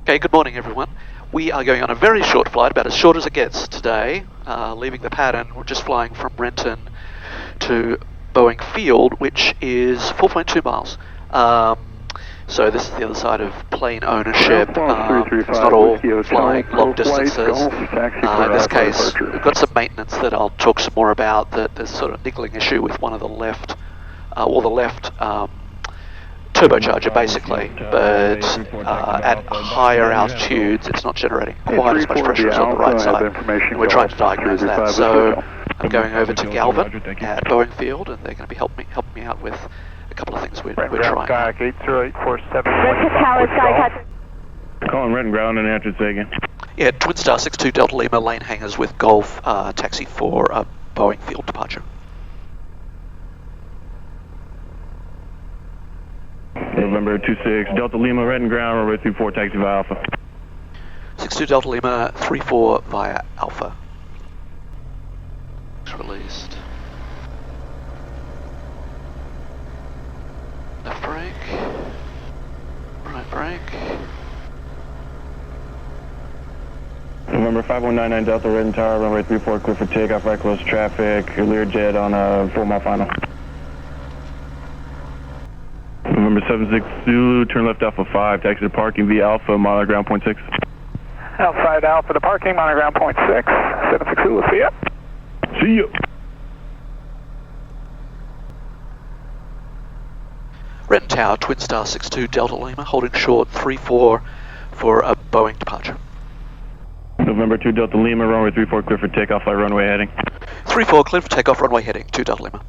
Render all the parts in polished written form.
Okay, good morning everyone. We are going on a very short flight, about as short as it gets today, leaving the pattern. We're just flying from Renton to Boeing Field, which is 4.2 miles. So this is the other side of plane ownership. It's not all flying long distances. In this case, we've got some maintenance that I'll talk some more about. That there's sort of a niggling issue with one of the left, turbocharger basically, but at higher altitudes it's not generating quite as much pressure as on the right side, and we're trying to diagnose that. So I'm going over to Galvin at Boeing Field, and they're going to be helping me out with a couple of things we're trying. Kayak 80847. Renton Tower, Sky Calling Renton ground and answer again. Yeah, Twin Star 62 Delta Lima, lane hangers with Golf, taxi for Boeing Field departure. November 26 Delta Lima, Renton ground, runway 34, taxi via Alpha. 62 Delta Lima, 34 via Alpha. It's released. Left brake. Right brake. November 5199 Delta, Renton Tower, runway 34, clear for takeoff, right close traffic, Learjet on a 4-mile final. November 76 Zulu, turn left Alpha 5, taxi to parking via Alpha, mile ground point 6. Outside Alpha to parking, mile ground point 6. 76 Zulu, see ya. See ya. Renton Tower, Twin Star 62 Delta Lima, holding short 34 for a Boeing departure. November 2 Delta Lima, runway 34, clear for takeoff, flight runway heading. 34, clear for takeoff, runway heading, 2 Delta Lima.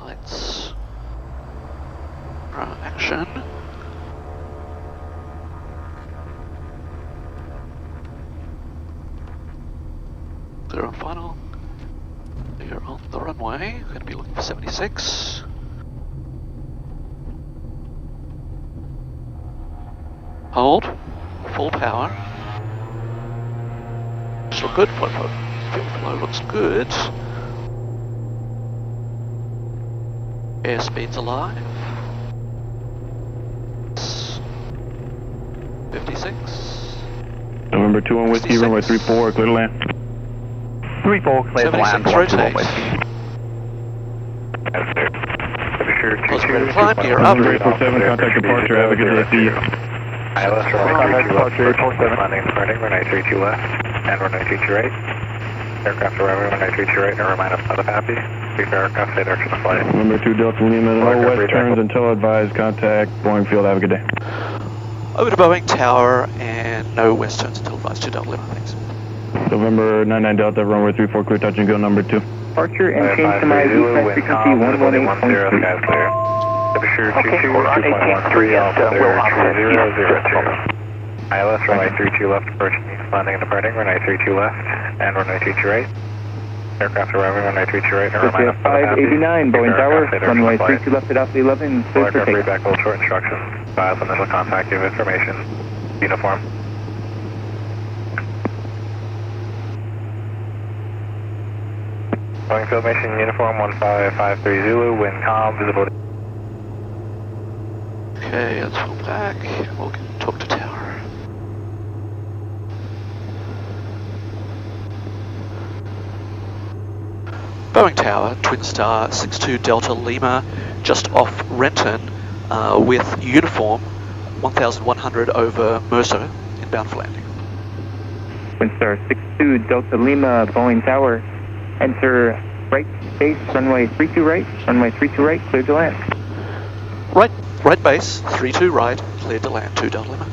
Lights. Action. Clear on final. Clear on the runway. We're going to be looking for 76. Hold. Full power. Looks look good. Fuel flow looks good. Airspeed's alive. 56. November 2 on Whiskey, runway 34, clear to land. 34, clear to land. 76, rotate. Positive climb, gear up. 347, contact departure, have a good day, see you. ILS runway 32 left, landing and departing, runway 32 left, and runway 32 right. Aircraft arriving, runway 32 right, and remind us not of happy. Brief aircraft, stay direction of flight. November 2 Delta Lima, no west turns until advised, contact Boeing Field, have a good day. Over to Boeing Tower, and no west turns until advised, 2 Delta Lima, thanks. November 99 Delta, runway 34, clear touch and go number 2. Departure and change to my defect frequency 118.3. Skies clear. Temperature 22, 2.13, Alpha clear, 002. ILS runway 32 left, approaching, landing and departing, runway 32 left, and runway 32 right. Aircraft arriving, runway 32 right, and remind us 589, Boeing Tower, runway 32 left at Alpha 11, clear for takeoff. Back hold short instructions, files initial contact, give information, uniform. Boeing Field Mission Uniform 1553 Zulu, wind calm, visibility. Okay, let's pull back. We'll talk to tower. Boeing Tower, Twin Star 62 Delta Lima, just off Renton, with uniform 1100 over Mercer, inbound for landing. Twin Star 62 Delta Lima, Boeing Tower, enter right base, runway 32 right, runway 32 right, clear to land. Right base, 32 right, cleared to land, 2 Delta Lima.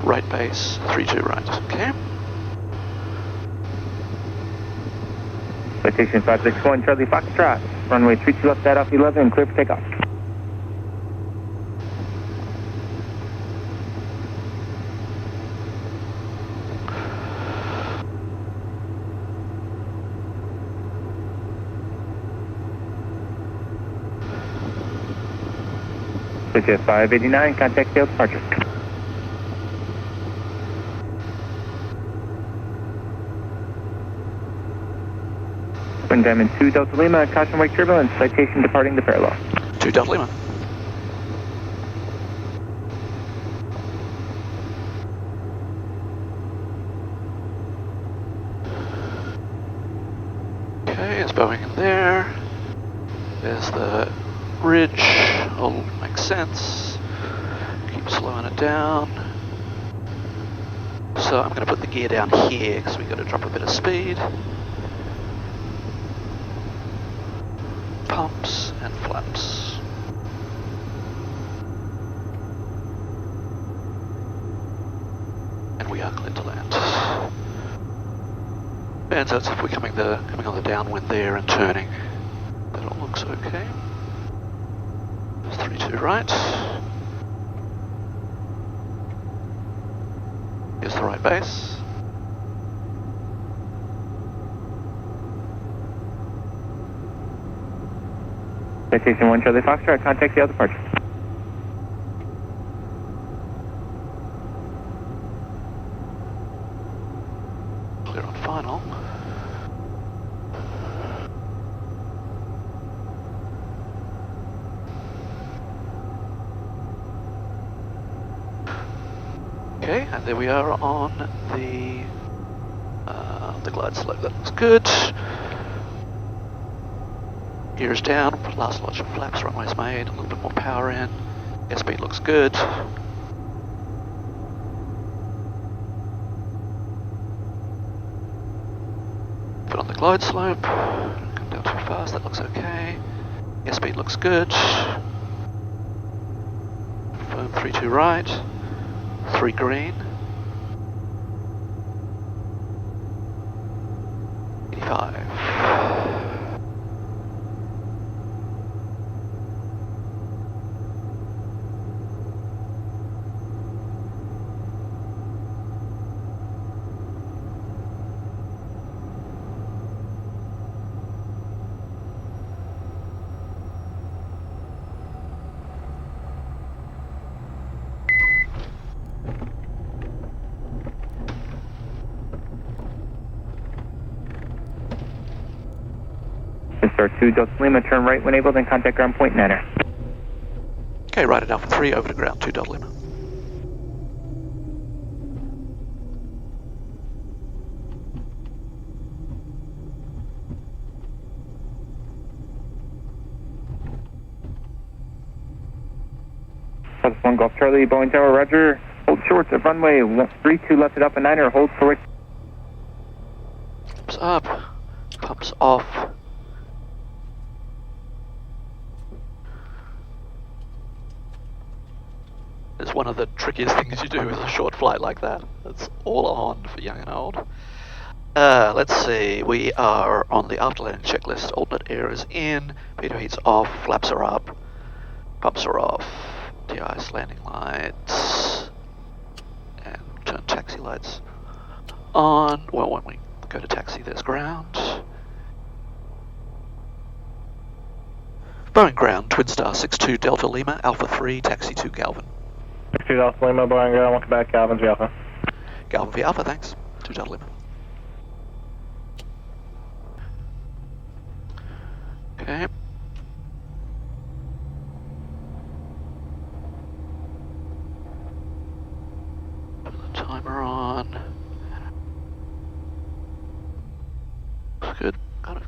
Right base, 32 right, okay. Citation 561 Charlie Foxtrot, runway 32 left at Alpha 11, clear for takeoff. Digit 589, contact tail departure. Wind Diamond 2 Delta Lima, caution wake turbulence, citation departing the parallel. 2 Delta Lima. Okay, it's Boeing in there. There's the ridge, all makes sense. Keep slowing it down. So I'm going to put the gear down here because we've got to drop a bit of speed. Pumps and flaps. And we are clear to land. And so it's if we're coming on the downwind there and turning. That all looks okay. 32 right. Here's the right base. Citation 1 Charlie Foxtrot, contact tail departure. Clear on final. Okay, and there we are on the glide slope. That looks good. Gears down, last lodge of flaps, runway's made, a little bit more power in. Airspeed looks good. Put on the glide slope. Come down too fast, that looks okay. Airspeed looks good. Firm 32 right. 3 green. 85. Star 2 Delta Lima, turn right when able, then contact ground point and enter. Okay, right at Alpha 3, over to ground 2 Delta Lima. South 1 Golf Charlie, Boeing Tower, roger. Hold short of runway 32 left at Alpha 9er, hold for it. Pumps up, pumps off. It's one of the trickiest things you do with a short flight like that. It's all on for young and old. Let's see, we are on the after landing checklist. Alternate air is in, pitot heat's off, flaps are up, pumps are off, DIS landing lights, and turn taxi lights on. Well, when we go to taxi, there's ground. Boeing ground, Twin Star 62 Delta Lima, Alpha 3, taxi to Galvin. 62 Delta Lima, Boeing ground, welcome back, Galvin V Alpha. Galvin V Alpha, thanks. 2 Delta Lima. Okay. Put the timer on. Good. Got it.